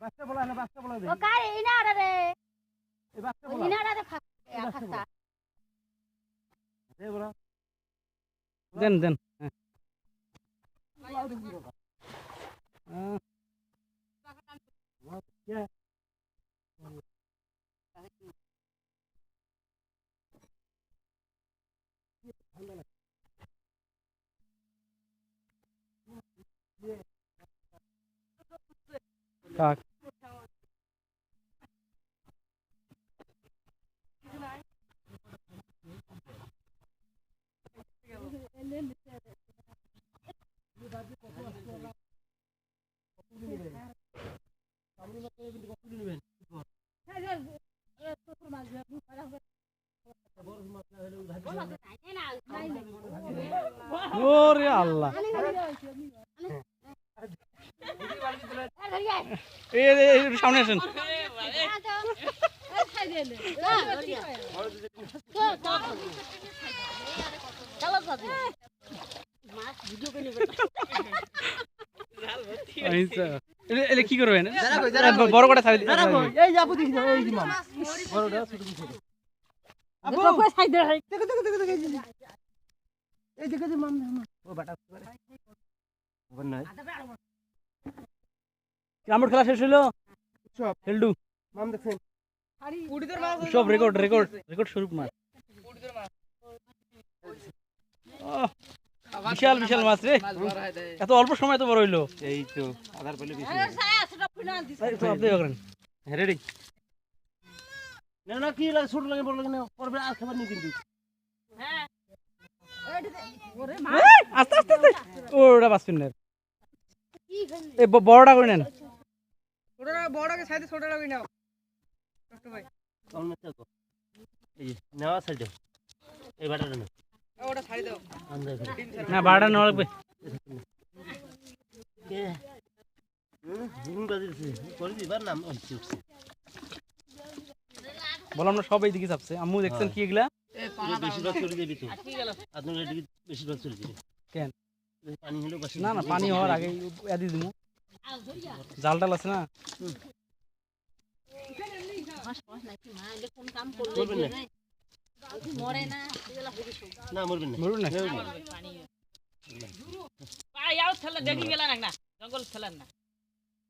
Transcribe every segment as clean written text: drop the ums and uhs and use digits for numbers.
বাচ্চা বলা না বাচ্চা বলা দে ও কার ইনারা রে এই বাচ্চা ওই বলা ইনারা রে ফাস্তা দে বলা দেন দেন কাক ওরে আল্লাহ এই সামনে আসেন এলে কি করবেন বড় কটা ছাড়ি এই যাবো দেখি এই যে মামা বড়টা ছোট ছোট আবু কই সাইড দে দেখো দেখো দেখো দেখো এই দেখো যে মামা ও বাটা করে ওভার নাই রামুর খেলা শেষ হলো সব হেলডু মাম দেখছেন সব রেকর্ড রেকর্ড রেকর্ড শুরু মাছ বিশাল বিশাল মাছ রে এত অল্প সময় তো বড় হইলো এই তো আধার পেলে বেশি আপনি করেন রেডি না না কি লাগে ছোট লাগে বড় লাগে না পরে আর খাবার নেই কিন্তু আস্তে আস্তে আস্তে ওটা বাঁচবেন না এই বড়টা করে নেন ছোটটা বড়টাকে সাইডে ছোটটা কই নাও কষ্ট ভাই কম না তো এই নেওয়া সাইড এই বাটাটা না ওটা ছাড়ি দাও না বাড়া নেওয়া লাগবে কে হুম বাজিছে করে দিবার নাম হচ্ছে বললাম না সব এইদিকে চাপছে আম্মু দেখছেন কি এগুলা বেশিরভাগ চলে যাবি তো আপনার এদিকে বেশিরভাগ চলে যাবে কেন পানি হলো বাসি না না পানি হওয়ার আগে এদি দিমু জাল টাল আছে না করবেন না মরে না না মরবেন না মরুন না পাই আউ খেলা দেখি গেলেন না জঙ্গল খেলেন না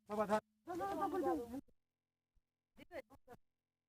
বাবা